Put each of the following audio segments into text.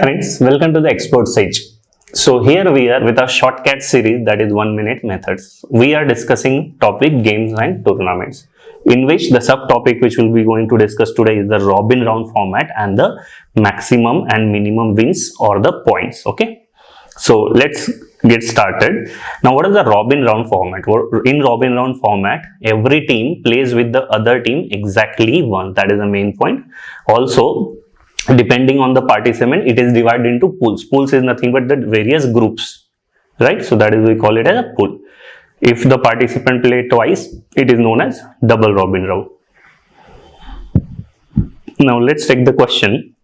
friends, welcome to the Expert Sage. So here we are with our shortcut series, that is 1 minute methods. We are discussing topic games and tournaments, in which the subtopic which we'll be going to discuss today is the Robin round format and the maximum and minimum wins or the points. Okay, so let's get started. Now what is the Robin round format? In Robin round format, every team plays with the other team exactly once. That is the main point. Also, depending on the participant, it is divided into pools. Pools is nothing but the various groups, right? So that is, we call it as a pool. If the participant play twice, it is known as double Robin round. Now let's take the question.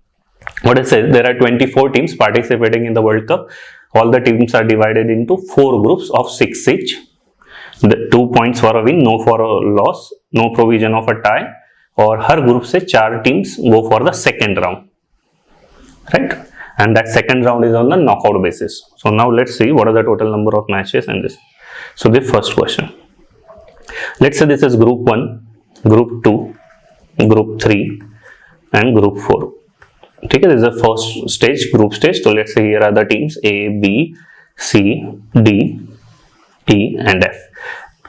What it says, there are 24 teams participating in the World Cup. All the teams are divided into 4 groups of 6 each. The 2 points for a win, no for a loss, no provision of a tie, और हर group से 4 teams go for the second round, right? And that second round is on the knockout basis. So now let's see what are the total number of matches in this. So the first question, let's say this is group 1, group 2, group 3 and group 4. ठीक है, this is the first stage, group stage. So let's say here are the teams A, B, C, D, E and F.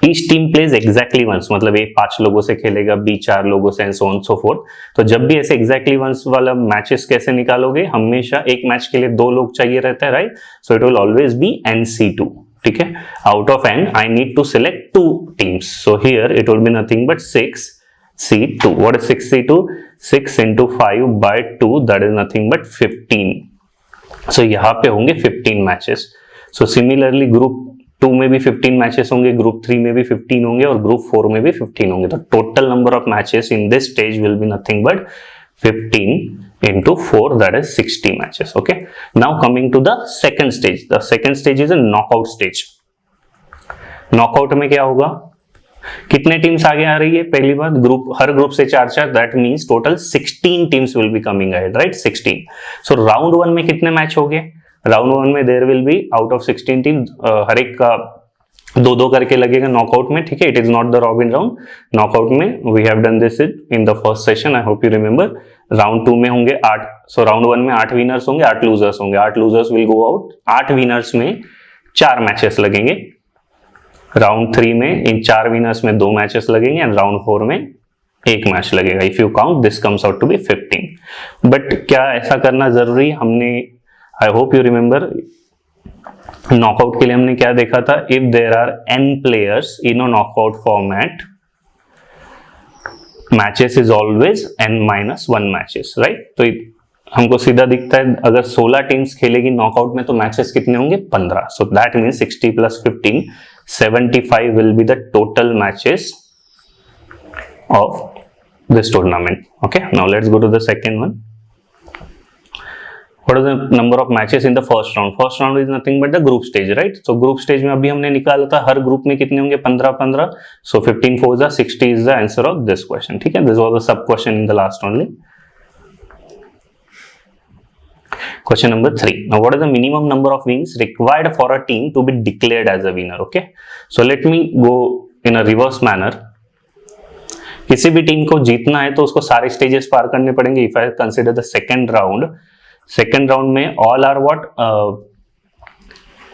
Each team plays exactly once, मतलब A 5 लोगों से खेलेगा, B 4 लोगों से, and so on so forth. तो जब भी ऐसे exactly once वाला मैचेस कैसे निकालोगे, हमेशा एक मैच के लिए 2 लोग चाहिए रहता है, right? So it will always be NC2. ठीक है, out of N I need to select 2 teams. So here it will be nothing but 6C2. What is 6C2? 6 into 5 by 2, that is nothing but 15. So यहाँ पे होंगे 15 matches. So similarly group 2 में भी 15 matches होंगे, group 3 में भी 15 होंगे और ग्रुप 4 में भी 15 होंगे. तो total number of matches in this stage will be nothing but 15 into 4, that is 60 matches. Okay, now coming to the second stage. The second stage is a knockout stage. Knockout में क्या होगा, कितने teams आगे आ रही है? पहली बात, group, हर group से 4-4, that means total 16 teams will be coming ahead, right? 16. So round 1 में कितने मैच हो गए? राउंड 1 में there will be out of 16 team, हर एक का 2-2 करके लगेगा नॉकआउट में. ठीक है, it is not the robin round. Knockout में we have done this in the first session, I hope you remember. Round 2 में होंगे 8. सो राउंड 1 में 8 विनर्स होंगे, 8 लूजर्स होंगे. 8 losers will go out. 8 winners में 4 मैचेस लगेंगे. राउंड 3 में इन 4 विनर्स में 2 मैचेस लगेंगे एंड राउंड 4 में 1 मैच लगेगा. If you count, this comes out to be 15. But क्या ऐसा करना जरूरी? हमने, I hope you remember, knockout के लिए हमने क्या देखा था? If there are n players in a knockout format, matches is always n-1 matches, right? तो हमको सीधा दिखता है, अगर 16 टीम्स खेलेगी नॉकआउट में तो मैचेस कितने होंगे? 15. So that means 60 + 15, 75 will be the total matches of this tournament. Okay, now let's go to the second one. What is the number of matches in the first round? First round is nothing but the group stage, right? So group stage में अभी हमने निकाला था, हर group में कितने होंगे? 15-15. So 15 4 is 60 is the answer of this question. ठीक है, this was the sub question in the last only. Question number 3. Now what is the minimum number of wins required for a team to be declared as a winner? Okay, so let me go in a reverse manner. किसी भी team को जीतना है तो उसको सारे stages पार करने पड़ेंगे. If I consider the second round में all are what?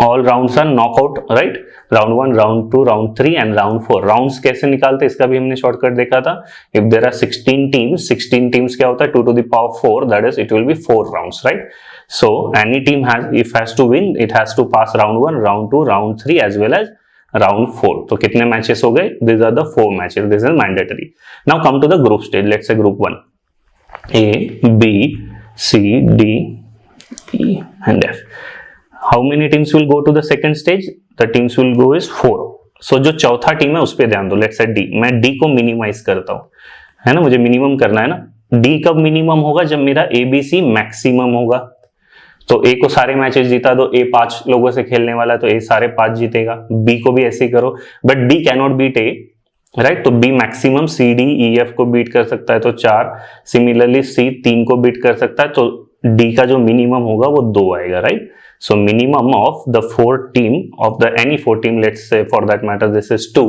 All rounds are knockout, right? Round 1, round 2, round 3 and round 4. Rounds कैसे निकालते, इसका भी हमने शॉर्टकट देखा था. If there are 16 teams क्या होता है? 2 to the power 4, that is, it will be 4 rounds, right? So any team has to win, it has to pass round 1, round 2, round 3 as well as round 4. तो कितने matches हो गए? These are the 4 matches. This is mandatory. Now come to the group stage. Let's say group 1, A, B, C, D, E and F. How many teams will go to the second stage? The teams will go is 4. So जो चौथा team है उस पे ध्यान दो. Let's say D. मैं D को minimise करता हूँ, है ना? मुझे मिनिमम करना है ना. D कब मिनिमम होगा? जब मेरा ABC मैक्सिमम होगा. तो A को सारे मैचेस जीता दो. A 5 लोगों से खेलने वाला है तो A सारे 5 जीतेगा. B को भी ऐसे ही करो. But D cannot beat A, right? तो B maximum C, D, E, F को बीट कर सकता है तो 4. सिमिलरली C 3 को बीट कर सकता है तो D का जो मिनिमम होगा वो 2 आएगा, right? So minimum of the 4 team of the any 4 team, let's say for that matter this is 2,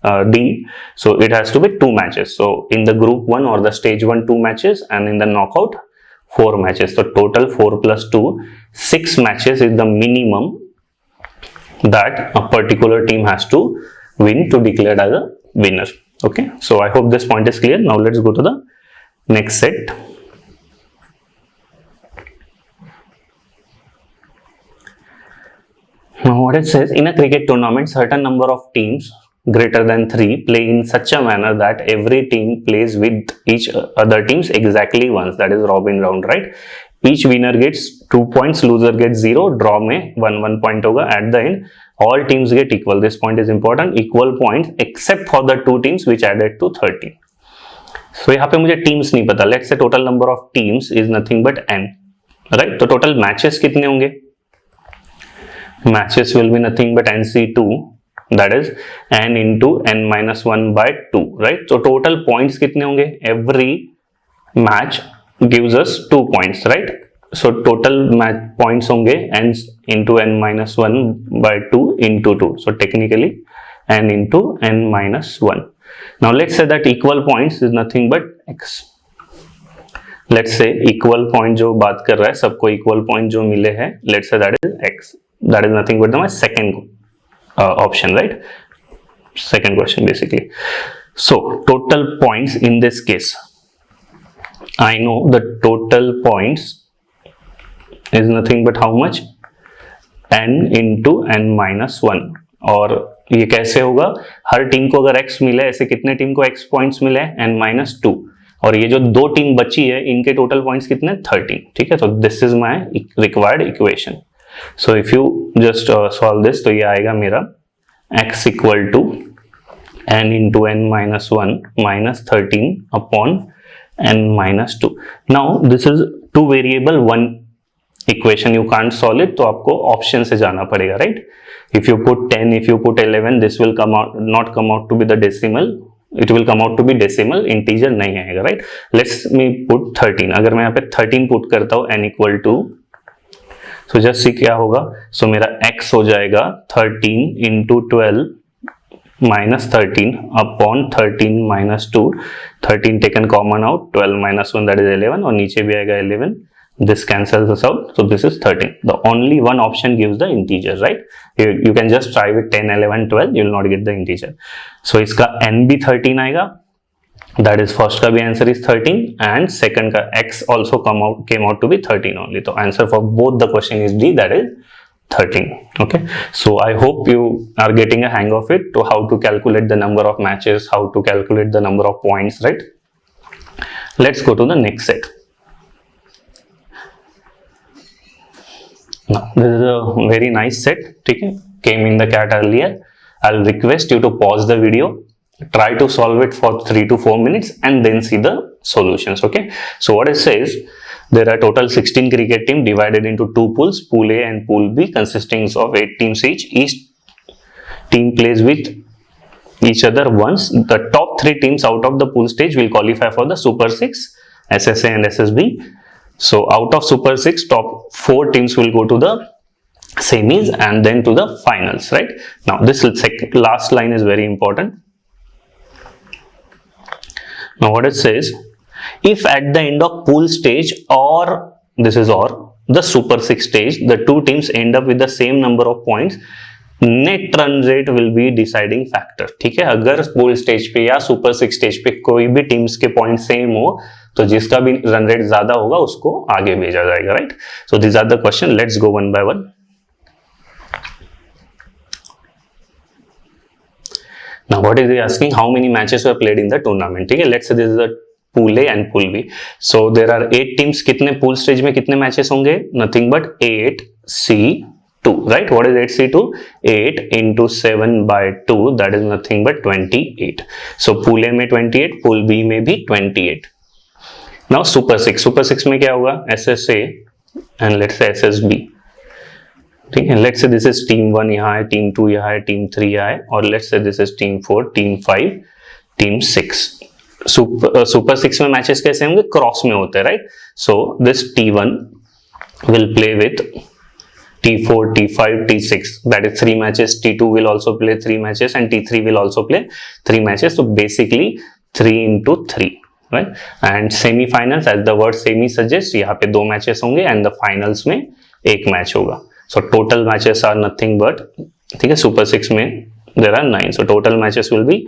D, so it has to be 2 matches. So in the group 1 or the stage 1 2 matches and in the knockout 4 matches. So total 4 plus 2, 6 matches is the minimum that a particular team has to win to declare as a winner. Okay, so I hope this point is clear. Now let's go to the next set. Now what it says, in a cricket tournament, certain number of teams greater than 3 play in such a manner that every team plays with each other teams exactly once. That is Robin round, right? Each winner gets 2 points, loser gets 0, draw में 1 point होगा. At the end, all teams get equal. This point is important. Equal points except for the 2 teams which added to 13. So यहाँ पे मुझे teams नहीं पता. Let's say total number of teams is nothing but n, right? तो total matches कितने होंगे? Matches will be nothing but NC2, that is n into n minus 1 by 2, right? So total points कितने होंगे? Every match gives us 2 points, right? So total match points होंगे n into n minus 1 by 2 into 2. So technically n into n minus 1. Now let's say that equal points is nothing but x. Let's say equal point जो बात कर रहा है, सबको equal point जो मिले हैं, let's say that is x. That is nothing but my second option, right? Second question basically. So total points in this case, I know the total points is nothing but how much? n into n minus 1. और ये कैसे होगा? हर team को अगर x मिले, ऐसे कितने team को x पॉइंट्स मिले? n minus 2. और ये जो 2 टीम बची है, इनके टोटल पॉइंट्स कितने? 13. ठीक है, तो this is my required equation. So if you just solve this, तो ये आएगा मेरा x equal to n into n minus 1 minus 13 upon n minus 2. Now this is 2 variable 1 equation. You can't solve it, तो आपको option से जाना पड़ेगा, right? If you put 10, if you put 11, this will come out, not come out to be the decimal. It will come out to be decimal, integer नहीं आएगा, right? Let's me put 13. अगर मैं यहाँ पे 13 put करता हूँ n equal to, so just see क्या होगा. So मेरा x हो जाएगा 13 into 12 minus 13 upon 13 minus 2. 13 taken common out, 12 minus 1 that is 11, और नीचे भी आएगा 11. This cancels us out, so this is 13. The only one option gives the integer, right? You can just try with 10, 11, 12, you will not get the integer. So इसका n भी 13 आएगा. That is first का भी answer is 13 and second का x also came out to be 13 only. So answer for both the question is D, that is 13. Okay, so I hope you are getting a hang of it, to how to calculate the number of matches, how to calculate the number of points, right? Let's go to the next set. Now this is a very nice set. Okay, came in the cat earlier. I'll request you to pause the video, try to solve it for 3 to 4 minutes and then see the solutions. Okay, so what it says, there are total 16 cricket teams divided into 2 pools, pool A and pool B, consisting of 8 teams each. Each team plays with each other once. The top 3 teams out of the pool stage will qualify for the Super 6, SSA and SSB. So out of Super 6, top 4 teams will go to the semis and then to the finals, right? Now this last line is very important. Now what it says, if at the end of pool stage or, this is or, the Super 6 stage, the 2 teams end up with the same number of points, net run rate will be deciding factor. ठीक है, अगर pool stage पे या Super 6 stage पे कोई भी teams के point same हो, तो जिसका भी run rate ज़्यादा होगा उसको आगे भेजा जाएगा, right? So these are the question. Let's go one by one. Now what is he asking? How many matches were played in the tournament? ठीक है, let's say this is the pool A and pool B. So there are 8 teams. कितने pool stage में कितने matches होंगे? Nothing but 8C2, right? What is 8C2? 8 into 7 by 2, that is nothing but 28. So pool A में 28, pool B में भी 28. Now Super 6. Super 6 में क्या होगा? SSA and let's say SSB. ठीक है, let's say this is team 1 यहाँ है, टीम 2 यहाँ है, टीम 3 यहाँ है, और let's say this is team 4, team 5, team 6. Super 6 में मैचेस कैसे होंगे? क्रॉस में होते हैं, right? So this T1 will play with T4, T5, T6, that is 3 matches. T2 will also play 3 matches and T3 will also play 3 matches. So basically 3 into 3, right. And semifinals as the word semi suggest, यहाँ पे 2 matches होंगे and the finals में 1 match होगा. So total matches are nothing but, ठीक है, super 6 में there are 9. So total matches will be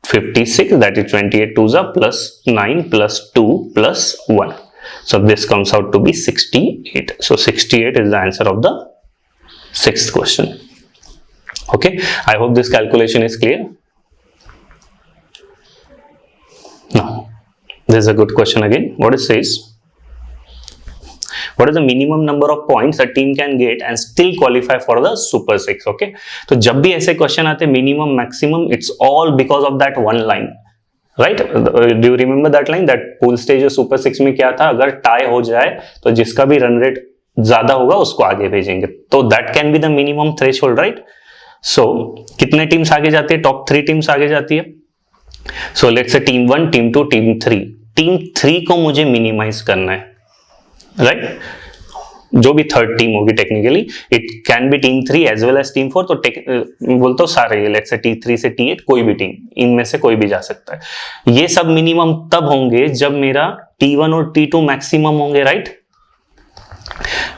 56, that is 28 twos are plus 9 plus 2 plus 1. So this comes out to be 68. So 68 is the answer of the 6th question. Okay, I hope this calculation is clear. Now, this is a good question again. What it says? What is the minimum number of points a team can get and still qualify for the Super 6? Okay, तो जब भी ऐसे question आते हैं minimum maximum, it's all because of that one line, right. Do you remember that line, that pool stage super 6 में क्या था, अगर टाई हो जाए तो जिसका भी रन रेट ज्यादा होगा उसको आगे भेजेंगे, तो that can be the minimum threshold, right. सो कितने टीम्स आगे जाती है, टॉप 3 टीम्स आगे जाती है. So let's say team 1, team 2, team 3. Team 3 को मुझे मिनिमाइज करना है, राइट. जो भी थर्ड टीम होगी technically, it can be team 3 as well as team 4. तो बोलते हो सारे, लेट्स से T3 से T8 कोई भी टीम, इनमें से कोई भी जा सकता है. ये सब मिनिमम तब होंगे जब मेरा T1 और T2 मैक्सिमम होंगे, राइट.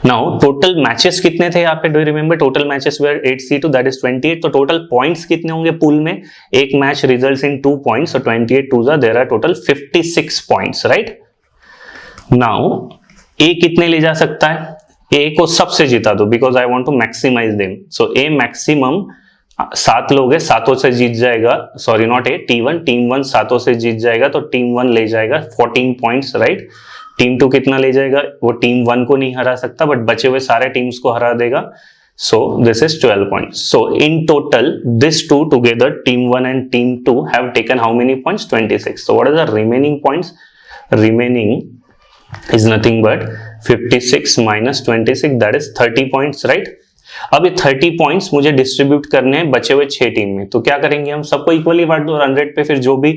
नाउ टोटल मैचेस कितने थे यहाँ पे, do you remember, total matches were 8C2, that is 28. तो टोटल पॉइंट्स कितने होंगे पूल में, एक match results in 2 points, so 28 2s are there are total 56 points, right. Now ए कितने ले जा सकता है, ए को सबसे जिता दो because I want to maximize them. So A maximum 7 लोग है, 7 से जीत जाएगा, सॉरी नॉट ए, टीम 1 7 से जीत जाएगा, तो टीम 1 ले जाएगा 14 पॉइंट्स, राइट. टीम 2 कितना ले जाएगा, वो टीम 1 को नहीं हरा सकता बट बचे हुए सारे टीम्स को हरा देगा. So this is 12 points. So in total this 2 together, team 1 and team 2 have taken how many points, 26. So what is the remaining points, remaining is nothing but 56 minus 26, that is 30 points, right. अब ये 30 points मुझे distribute करने हैं बचे हुए 6 team में. तो क्या करेंगे, हम सबको इक्वली बांट दो रन रेट पे, फिर जो भी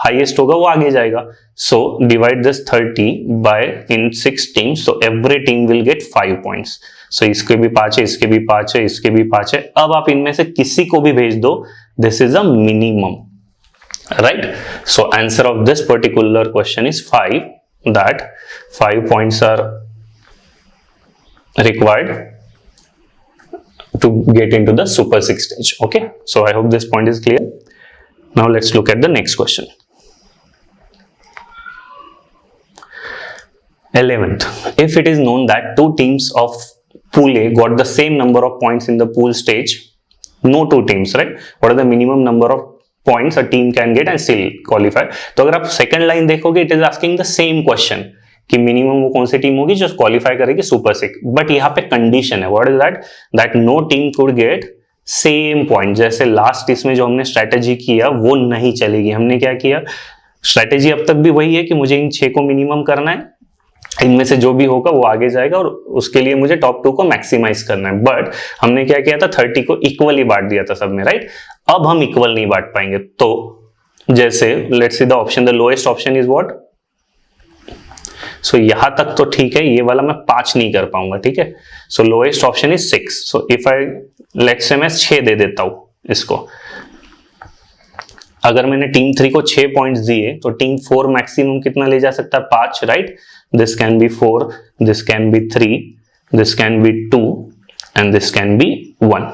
हाईएस्ट होगा वो आगे जाएगा. So divide this 30 by in 6 teams, so every team will get 5 points. So इसके भी 5 है, इसके भी 5 है, इसके भी 5 है. अब आप इनमें से किसी को भी भेज दो, this is a minimum, right. So answer of this particular question is 5, that 5 points are required to get into the Super 6 stage. Okay, so I hope this point is clear. Now let's look at the next question. 11th, if it is known that 2 teams of pool A got the same number of points in the pool stage, no 2 teams, right, what are the minimum number of points a team can get and still qualify. तो अगर आप second line देखोगे, it is asking the same question कि minimum वो कौन सी team होगी जो qualify करेगी सुपर 6, बट यहाँ पे कंडीशन है, what is that, that no team could get same point. जैसे लास्ट इसमें जो हमने स्ट्रेटेजी किया वो नहीं चलेगी. हमने क्या किया, स्ट्रेटेजी अब तक भी वही है कि मुझे इन 6 को मिनिमम करना है, इनमें से जो भी होगा वो आगे जाएगा और उसके लिए मुझे टॉप 2 को मैक्सिमाइज करना है. बट हमने क्या किया था, 30 को इक्वली बांट दिया था सब में, राइट. अब हम इक्वल नहीं बांट पाएंगे. तो जैसे let's see the option, the lowest option is what. So यहां तक तो ठीक है, ये वाला मैं 5 नहीं कर पाऊंगा, ठीक है. So lowest option is 6. So if I let's say मैं 6 दे देता हूं इसको. अगर मैंने टीम 3 को 6 पॉइंट्स दिए तो टीम 4 मैक्सिमम कितना ले जा सकता है, 5, right. This can be 4, this can be 3, this can be 2 and this can be 1,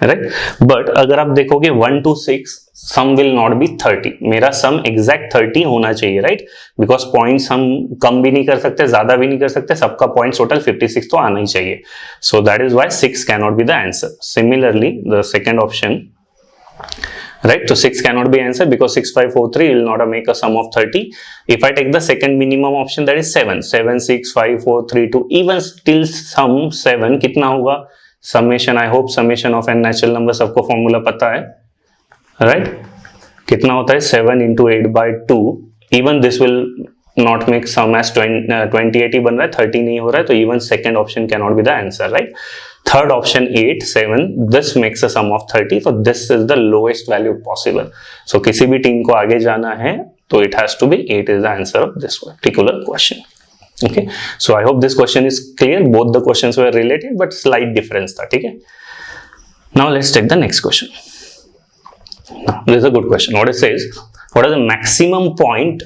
right. But अगर आप देखोगे 1 to 6 sum will not be 30. मेरा सम एग्जैक्ट 30 होना चाहिए, राइट, बिकॉज पॉइंट्स हम कम भी नहीं कर सकते, ज्यादा भी नहीं कर सकते, सबका पॉइंट टोटल 56 तो आना ही चाहिए. So that is why 6 can not be the answer. Similarly the second option, right, so 6 cannot be answered because 6 5 4 3 will not make a sum of 30. If I take the second minimum option, that is 7 7 6 5 4 3 2, even still sum 7 कितना होगा, summation, I hope summation of n natural number सबको formula पता है, right, कितना होता है 7 into 8 by 2. even this will not make sum as 28 ही बन रहा है, 30 नहीं हो रहा है, तो even second option cannot be the answer, right. Third option 8 7, this makes a sum of 30, so this is the lowest value possible. So किसी भी टीम को आगे जाना है तो it has to be 8 is the answer of this particular question. Okay, so I hope this question is clear. Both the questions were related but slight difference था, ठीक है. Now let's take the next question. Now, this is a good question. What it says, what is the maximum point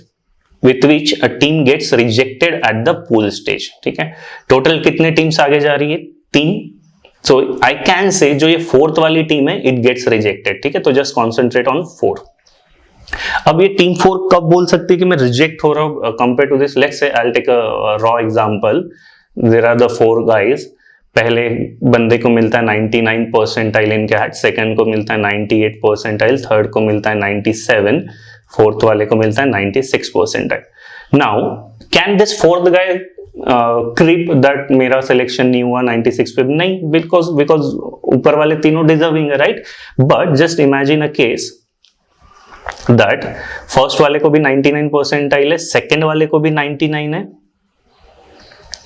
with which a team gets rejected at the pool stage. ठीक है, total कितने teams आगे जा रही है? 3. सो I can say जो ये fourth वाली टीम है इट गेट्स रिजेक्टेड. ठीक है, तो जस्ट कॉन्सेंट्रेट ऑन 4. अब ये टीम 4 कब बोल सकती है कि मैं रिजेक्ट हो रहा हूं compare to this? Let's say I will take a raw example. There are the 4 guys. पहले बंदे को मिलता है 99 परसेंटाइल इन कैट, सेकंड को मिलता है 98 परसेंटाइल, थर्ड को मिलता है 97, फोर्थ वाले को मिलता है 96 percentile. Now can this fourth guy creep that मेरा सिलेक्शन नहीं हुआ 96 पे? नहीं, बिकॉज ऊपर वाले तीनों डिजर्विंग है, right? But just imagine a case that first वाले को भी 99 परसेंटाइल है, सेकंड वाले को भी 99 है,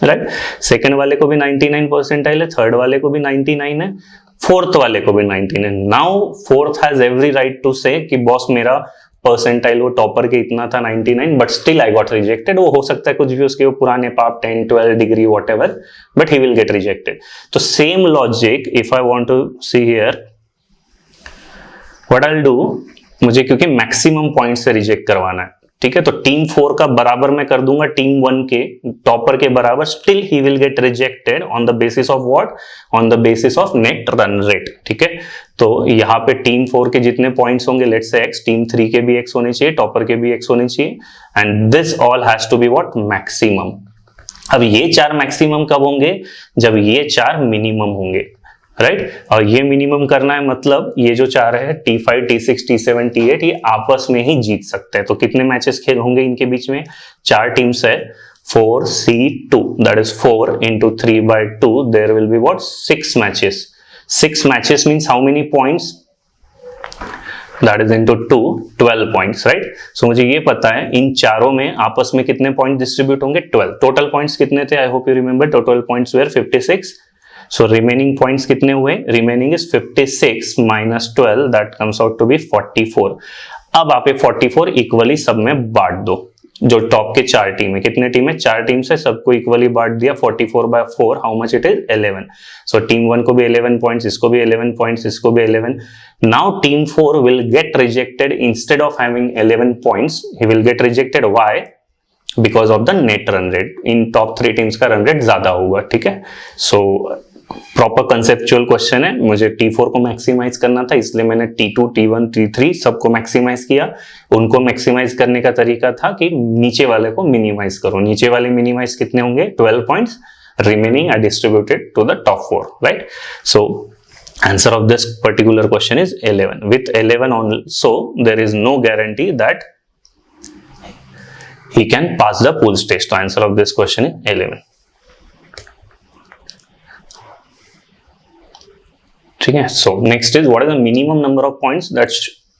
राइट? सेकंड वाले को भी 99 परसेंटाइल है, थर्ड वाले को भी 99 है, फोर्थ वाले को भी 99. Now fourth has every right to say कि बॉस मेरा परसेंटाइल वो टॉपर के इतना था 99, but still I got rejected. वो हो सकता है कुछ भी उसके वो पुराने पाप 10, 12 degree whatever, but he will get rejected. तो same logic if I want to see here what I will do, मुझे क्योंकि मैक्सिमम पॉइंट से रिजेक्ट करवाना है, ठीक है, तो टीम 4 का बराबर मैं कर दूंगा टीम 1 के टॉपर के बराबर. Still he will get rejected on the basis of what? On the basis of net run rate. ठीक है, तो यहाँ पे टीम 4 के जितने पॉइंट्स होंगे लेट्स से x, टीम 3 के भी x होने चाहिए, टॉपर के भी x होने चाहिए, and this all has to be what? Maximum. अब ये 4 मैक्सिमम कब होंगे? जब ये 4 मिनिमम होंगे, राइट? और ये मिनिमम करना है मतलब ये जो 4 है T5, T6, T7, T8 ये आपस में ही जीत सकते हैं. तो कितने मैचेस खेल होंगे इनके बीच में? 4 टीम्स है, 4C2, that is 4 into 3/2, there will be what? 6 matches. 6 matches means how many points? That is into 2, 12 points, right? So मुझे ये पता है इन चारों में आपस में कितने पॉइंट डिस्ट्रीब्यूट होंगे? 12. टोटल पॉइंट्स कितने थे? I hope you remember. Total points were 56. So remaining points कितने हुए? Remaining is 56 minus 12, that comes out to be 44. अब आप ये 44 इक्वली सब में बांट दो. जो टॉप के 4 टीम है, कितने टीम है? 4 टीम से सबको इक्वली बांट दिया. 44/4 how much it is? 11. So team 1 को भी 11 पॉइंट्स, इसको भी 11 पॉइंट्स, इसको भी 11. Now team 4 will get rejected. Instead of having 11 points he will get rejected. Why? Because of the net run rate. In top 3 teams का run rate ज्यादा होगा. ठीक है, सो प्रॉपर कंसेप्चुअल क्वेश्चन है. मुझे T4 को मैक्सिमाइज करना था, इसलिए मैंने T2, T1, T3 सबको मैक्सिमाइज किया. उनको मैक्सिमाइज करने का तरीका था कि नीचे वाले को मिनिमाइज करो. नीचे वाले मिनिमाइज कितने होंगे? 12 points. Remaining I distributed to the top 4, right? So answer of this particular question is 11. With 11 also there is no guarantee that he can pass the pool stage. So answer of this question is 11. ठीक है, so next is what is the minimum number of points that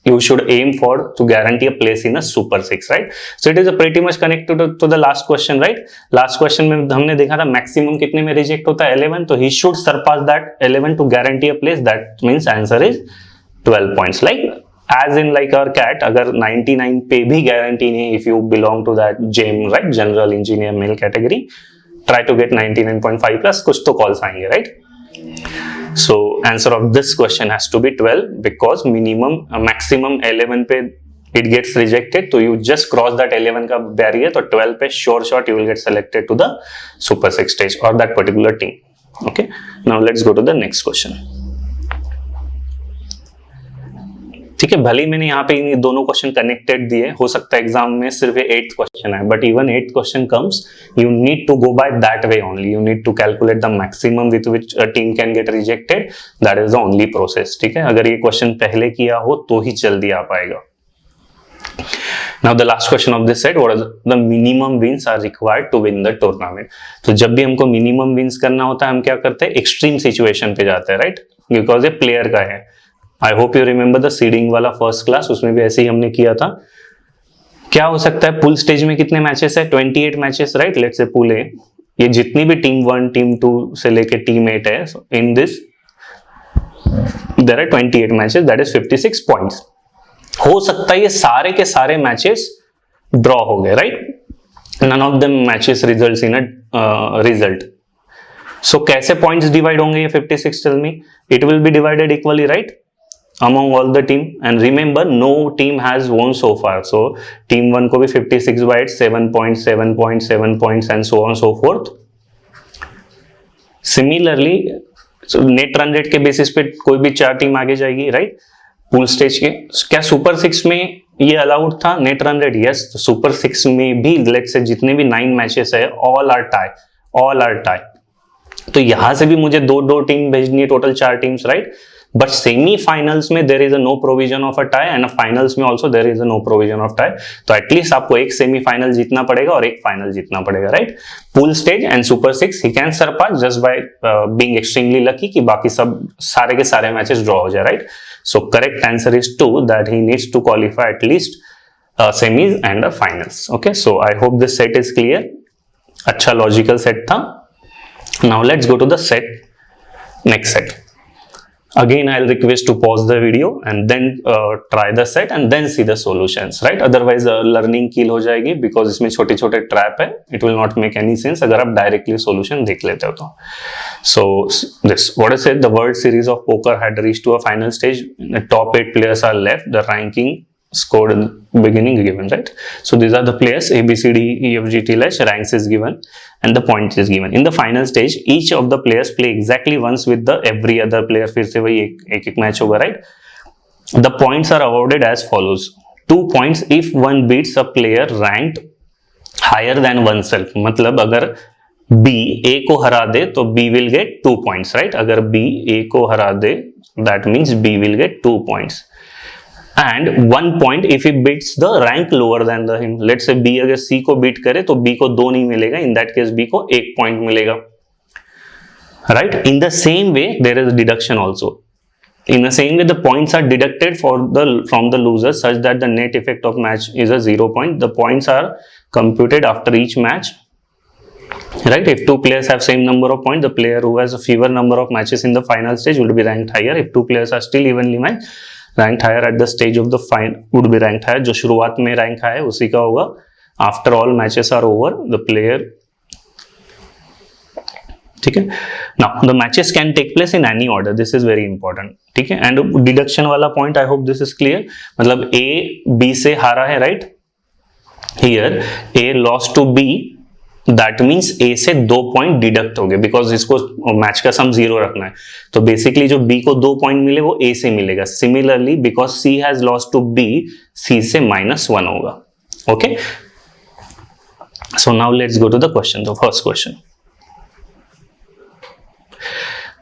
you should aim for to guarantee a place in a Super 6, right? So it is a pretty much connected to the last question, right? Last question में हमने देखा था maximum कितने में reject होता है? 11. तो he should surpass that 11 to guarantee a place. That means answer is 12 points. Like as in like our cat, अगर 99 पे भी गारंटी नहीं, if you belong to that GEM, right? General Engineer Male category, try to get 99.5 plus. कुछ तो calls आएंगे, right? So answer of this question has to be 12 because maximum 11 पे it gets rejected. तो you just cross that 11 का barrier. तो 12 पे sure shot you will get selected to the Super 6 stage or that particular team. Okay. Now let's go to the next question. ठीक है, भले मैंने यहाँ पे इन दोनों क्वेश्चन कनेक्टेड दिए, हो सकता है एग्जाम में सिर्फ 8th क्वेश्चन है, but even 8th question comes you need to go by that way only. You need to calculate the maximum with which a team can get rejected. That is the only process. ठीक है, अगर ये question पहले किया हो तो ही जल्दी आ पाएगा. Now the last question of this set, what is the minimum wins are required to win the tournament? तो जब भी हमको मिनिमम विंस करना होता है हम क्या करते हैं? एक्सट्रीम सिचुएशन पे जाते हैं, राइट? बिकॉज ये प्लेयर का है. आई hope you remember the seeding वाला फर्स्ट क्लास, उसमें भी ऐसे ही हमने किया था. क्या हो सकता है? पूल स्टेज में कितने मैचेस है? 28 matches, right? Let's say pool A, ये जितनी भी टीम 1, टीम 2 से लेके टीम 8 है, in this there are 28 matches, that is 56 points. हो सकता है ये सारे के सारे मैचेस ड्रॉ हो गए, right? None of them matches results in a result. So कैसे पॉइंट्स डिवाइड होंगे ये 56? Tell me. It will be divided equally, right? among all the team, and remember no team has won so far, so team 1 को भी 56 by 8 7 points 7 points 7 points and so on so forth. Similarly net run rate के basis पे कोई भी 4 team आगे जाएगी, right, pool stage के. क्या सुपर 6 में ये अलाउड था नेट रन रेट? यस. तो सुपर 6 में भी लेट्स से जितने भी 9 मैचेस है ऑल आर टाई. तो यहां से भी मुझे दो टीम भेजनी है, total 4 teams, right. But semifinals में there is a no provision of a tie and finals में also there is a no provision of tie. तो एटलीस्ट आपको एक सेमीफाइनल जीतना पड़ेगा और एक फाइनल जीतना पड़ेगा, right. Pool stage and super 6 he can Sarpass just by being extremely lucky कि बाकी सब सारे के सारे मैचेस ड्रॉ हो जाए, right. So correct answer is 2 that he needs to qualify at least semis and the finals. Okay, so I hope this set is clear. अच्छा logical set था. Now let's go to the set, next set. Again, I'll request to pause the video and then try the set and then see the solutions, right? Otherwise, learning kill हो जाएगी because इसमें छोटे-छोटे trap है. It will not make any sense अगर आप directly solution देख लेते हो तो. So this, what I said, the World Series of Poker had reached to a final stage. The top 8 players are left. The ranking scored in the beginning given, right? So these are the players A, B, C, D, E, F, G, till H. Ranks is given and the points is given. In the final stage, each of the players play exactly once with the every other player. फिर से वही एक match होगा, right? The points are awarded as follows: 2 points if one beats a player ranked higher than oneself. मतलब अगर B A को हरा दे तो B will get 2 points, right? अगर B A को हरा दे, that means B will get 2 points. And 1 point if he beats the rank lower than the him. Let's say B अगर C को बीट करे तो B को 2 नहीं मिलेगा. In that case B को 1 point मिलेगा, right? In the same way there is a deduction also. In the same way the points are deducted from the loser such that the net effect of match is a 0 point. The points are computed after each match, right? If 2 players have same number of points, the player who has a fewer number of matches in the final stage would be ranked higher. If 2 players are still evenly matched, ranked higher at the stage of the final would be ranked higher. जो शुरुआत में rank है उसी का होगा. After all matches are over, the player, ठीक है. Now the matches can take place in any order. This is very important, ठीक है. And deduction वाला point, I hope this is clear. मतलब A B से हारा है, right? Here A lost to B. That means A से 2 point deduct हो गए बिकॉज इसको मैच का सम 0 रखना है. तो बेसिकली जो B को 2 पॉइंट मिले वो A से मिलेगा. Similarly because C has lost to B, C से -1 होगा. Okay, so now let's go to the question. The first question,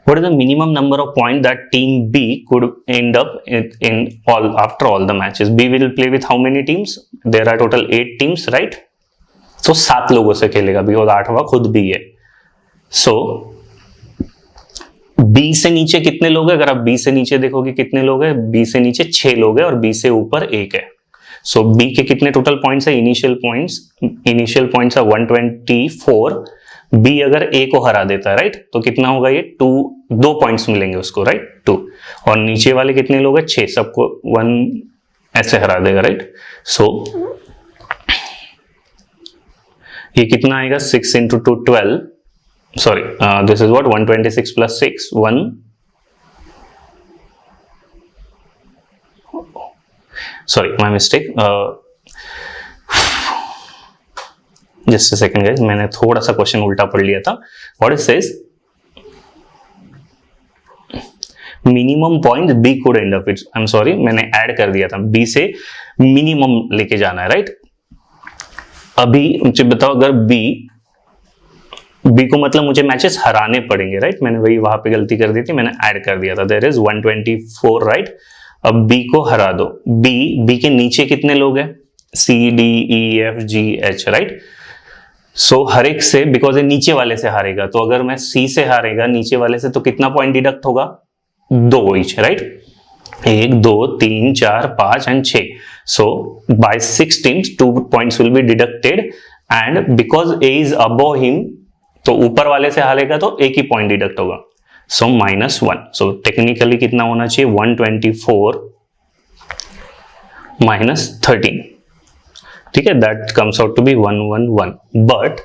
what is the minimum number of points that team B could end up in all after all the matches? B will play with how many teams? There are total 8 teams, right? तो 7 लोगों से खेलेगा because 8वां खुद B है. सो B से नीचे कितने लोग हैं? अगर आप B से नीचे देखोगे कितने लोग हैं? B से नीचे 6 लोग हैं और B से ऊपर 1 है. सो B के कितने टोटल पॉइंट्स है? इनिशियल पॉइंट्स है 124. B अगर A को हरा देता है, राइट, तो कितना होगा ये? 2 पॉइंट्स मिलेंगे उसको, राइट, 2. और नीचे वाले कितने लोग हैं? 6. सबको 1 ऐसे हरा देगा, राइट. सो ये कितना आएगा? 6 into 2 12. Sorry, this is what 126 plus 6 1. Sorry, my mistake. Just a second guys, मैंने थोड़ा सा क्वेश्चन उल्टा पढ़ लिया था. What it says, minimum point B could end up with. I'm sorry, मैंने ऐड कर दिया था. B से मिनिमम लेके जाना है, राइट. अभी मुझे बताओ अगर B को मतलब मुझे मैचेस हराने पड़ेंगे, राइट. मैंने वही वहां पे गलती कर दी थी, मैंने ऐड कर दिया था. There is 124, right. अब B को हरा दो. B के नीचे कितने लोग हैं? C D E F G H, right. So हर एक से, बिकॉज ये नीचे वाले से हारेगा, तो अगर मैं C से हारेगा नीचे वाले से तो कितना पॉइंट डिडक्ट होगा? 2 each, right. 1 2 3 4 5 and 6. So by 6 teams 2 points will be deducted and because A is above him, तो ऊपर वाले से हारेगा तो एक ही पॉइंट डिडक्ट होगा. So -1. So technically कितना होना चाहिए? 124 minus 13. ठीक है, that comes out to be 111. But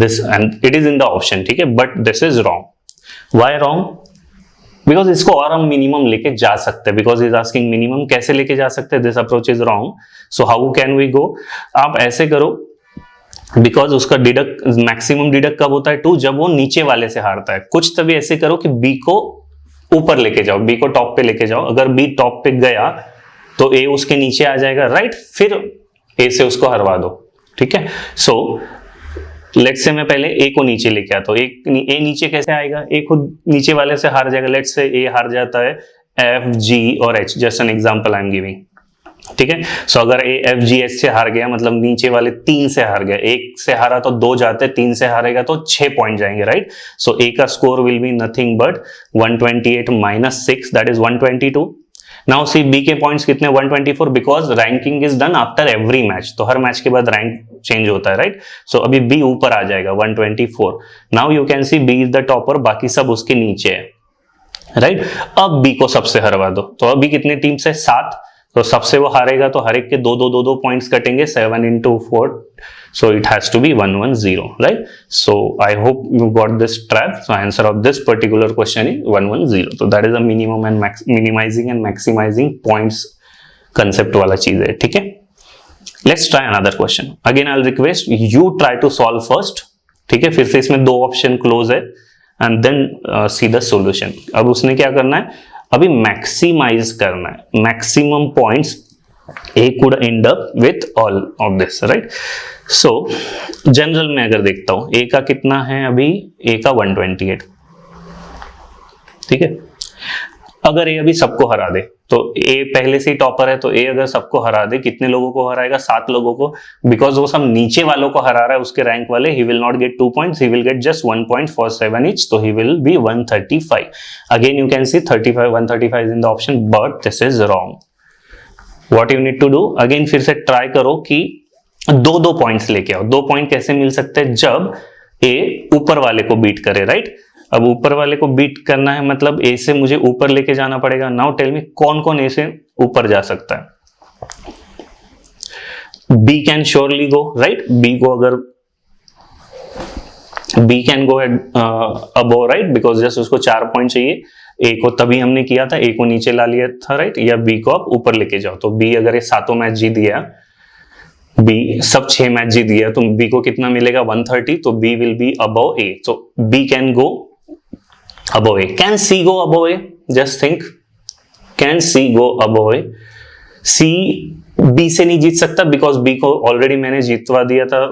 this, and it is in the option, ठीक है, but this is wrong. Why wrong? Because इसको और हम मिनिमम लेके जा सकते हैं, बिकॉज इज आस्किंग मिनिमम कैसे लेके जा सकते हैं, this approach is wrong. So how can we go, आप ऐसे करो, बिकॉज उसका डिडक्ट मैक्सिमम डिडक्ट कब होता है 2, जब वो नीचे वाले से हारता है. कुछ तभी ऐसे करो कि बी को ऊपर लेके जाओ, बी को टॉप पे लेके जाओ. अगर बी टॉप पे गया तो ए उसके नीचे आ जाएगा, राइट. फिर ए से उसको हरवा दो, ठीक है. सो लेट्स से मैं पहले ए को नीचे लेके आता हूं. ए नीचे कैसे आएगा, ए खुद नीचे वाले से हार जाएगा. लेट्स से ए हार जाता है एफ जी और H, just an example I am giving, ठीक है. सो अगर ए एफ जी एच से हार गया, मतलब नीचे वाले 3 से हार गया. 1 से हारा तो 2 जाते, 3 से हारेगा तो 6 पॉइंट जाएंगे, राइट. सो ए का score will be nothing but 128 minus 6, that is 122. Now see B के पॉइंट्स कितने, 124, because ranking is done after every match. तो हर मैच के बाद रैंक चेंज होता है, राइट. सो अभी बी ऊपर आ जाएगा 124. Now you can see B is the topper, बाकी सब उसके नीचे है, राइट. अब बी को सबसे हरवा दो. तो अभी कितने टीम्स है, 7. तो सबसे वो हारेगा तो हर एक के 2 पॉइंट्स कटेंगे, 7 into 4. So it has to be 110, right? So I hope you got this trap. So answer of this particular question is 110. So that is a minimum and minimizing and maximizing points concept वाला चीज है, ठीक है. Let's try another question. Again I'll request you try to solve first, ठीक है. फिर से इसमें 2 ऑप्शन क्लोज है and then see the solution. अब उसने क्या करना है, अभी मैक्सिमाइज करना है, maximum points A could and up with all of this, right. So general में अगर देखता हूं ए का कितना है, अभी ए का 128, ठीक है. अगर ए अभी सबको हरा दे, तो ए पहले से ही टॉपर है, तो ए अगर सबको हरा दे, कितने लोगों को हराएगा, 7 लोगों को. बिकॉज वो सब नीचे वालों को हरा रहा है, उसके रैंक वाले, he will not gate 2 points, he will get just 1 point for 7 each, तो he will be 135. Again you can C 35, 135 is in the option, but this is wrong. What you need to do, again फिर से try करो कि 2 points लेके आओ. 2 point कैसे मिल सकते हैं, जब ए ऊपर वाले को बीट करे, राइट. अब ऊपर वाले को बीट करना है, मतलब ए से मुझे ऊपर लेके जाना पड़ेगा. नाउ टेल मी कौन कौन ए से ऊपर जा सकता है. B can surely go, right. B को अगर B can go above, right, because just उसको 4 पॉइंट चाहिए. ए को तभी हमने किया था, ए को नीचे ला लिया था, राइट. या बी को आप ऊपर लेके जाओ. तो बी अगर ये 7 मैच जीत गया, बी सब 6 मैच जीत गया, तो बी को कितना मिलेगा, 130. तो B will be above A. So B can go above A. Can C go above A? Just think. Can C go above A? C B से नहीं जीत सकता, because B को ऑलरेडी मैंने जीतवा दिया था.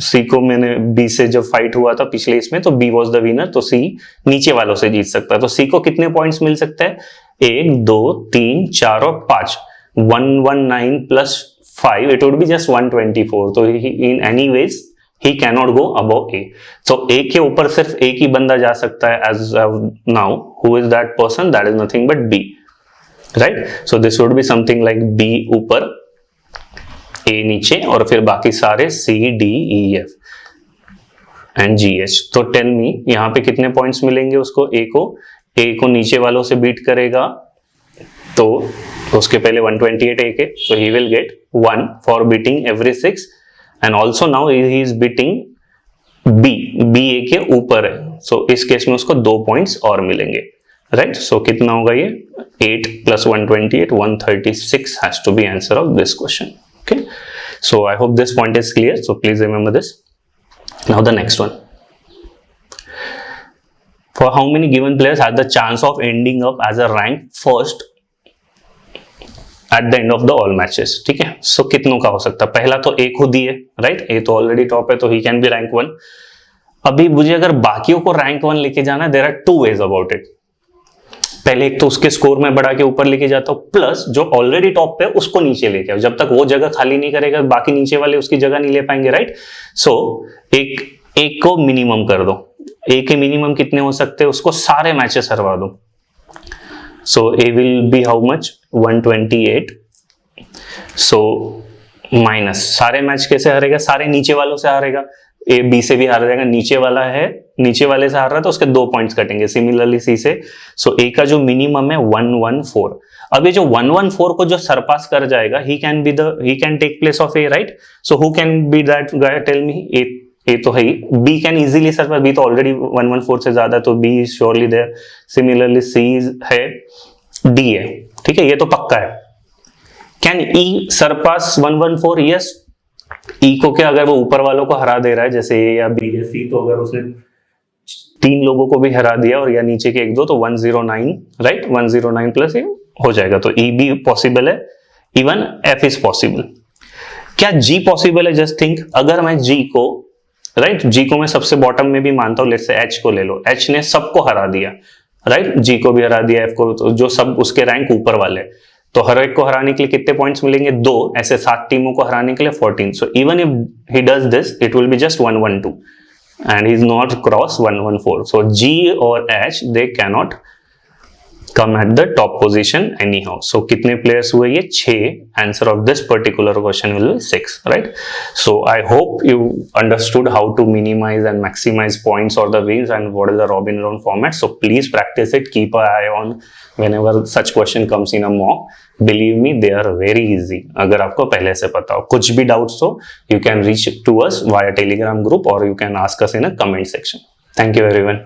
C को मैंने B से जब फाइट हुआ था पिछले इसमें, तो B was the winner. तो C नीचे वालों से जीत सकता है. तो C को कितने पॉइंट्स मिल सकते हैं, 1 2 3 4 और 5. 119 plus 5, it would be just 124. तो in any ways he cannot go above A. So A के ऊपर सिर्फ एक ही बंदा जा सकता है as of now. Who is that person? That is nothing but B, right? So this would be something like B ऊपर, A नीचे, और फिर बाकी सारे C D E F and G H. तो tell me यहाँ पे कितने पॉइंट्स मिलेंगे उसको, A को नीचे वालों से बीट करेगा, तो उसके पहले 128 A के, so he will get 1 for beating every 6. And also now he is beating B. B A के ऊपर है, so इस केस में उसको 2 पॉइंट्स और मिलेंगे, right? So कितना होगा ये, 8 plus 128, 136 has to be answer of this question. Okay, so I hope this point is clear. So please remember this. Now the next one. For how many given players had the chance of ending up as a rank first at the end of the all matches, ठीक है. सो कितनों का हो सकता है, पहला तो ए खुद ही है, राइट. ए तो ऑलरेडी टॉप है, तो ही कैन बी रैंक 1. अभी मुझे अगर बाकियों को रैंक 1 लेके जाना है, देयर आर 2 ways अबाउट इट. पहले एक तो उसके स्कोर में बढ़ा के ऊपर लेके जाता हूं, प्लस जो ऑलरेडी टॉप पे उसको नीचे लेके आओ. जब तक वो जगह खाली नहीं करेगा, बाकी नीचे वाले उसकी जगह नहीं ले पाएंगे, राइट. सो एक को मिनिमम कर दो. ए के मिनिमम कितने हो सकते हैं, उसको सारे मैचेस हरवा दो. So A will be how much, 128. So minus सारे मैच कैसे हारेगा, सारे नीचे वालों से हारेगा. A B से भी हार जाएगा, नीचे वाला है, नीचे वाले से हार रहा है, तो उसके 2 पॉइंट्स कटेंगे. सिमिलरली C से. So A का जो मिनिमम है 114. अब ये जो 114 को जो सरपास कर जाएगा, he can take place of A, right? So who can be that guy, tell me. A तो है ही, B can easily surpass, B तो ऑलरेडी 114 से ज्यादा, तो B is surely there, similarly C है, डी है, ठीक है, ये तो पक्का है। Can E surpass 114? Yes, E को क्या, अगर वो ऊपर वालों को हरा दे रहा है जैसे ए या बी या सी, तो अगर उसने 3 लोगों को भी हरा दिया और या नीचे के 1-2, तो 109, राइट, 109 प्लस ये हो जाएगा, तो ई भी पॉसिबल है, इवन एफ इज पॉसिबल। क्या जी पॉसिबल है? जस्ट थिंक, अगर मैं जी को, राइट, जी को मैं सबसे बॉटम में भी मानता हूं, लेट्स से एच को ले लो, एच ने सबको हरा दिया, राइट, जी को भी हरा दिया, एफ को, तो जो सब उसके रैंक ऊपर वाले, तो हर एक को हराने के लिए कितने पॉइंट्स मिलेंगे? 2, ऐसे 7 टीमों को हराने के लिए 14, so even if he does this it will be just 112 and he's not cross 114, so G or H they cannot come at the top position anyhow. So कितने players हुए ये? 6. Answer of this particular question will be 6, right? So I hope you understood how to minimize and maximize points or the wins and what is the Robin round format. So please practice it, keep an eye on whenever such question comes in a mock. Believe me, they are very easy. अगर आपको पहले से पता हो, कुछ भी doubts हो, you can reach to us via Telegram group or you can ask us in a comment section. Thank you everyone.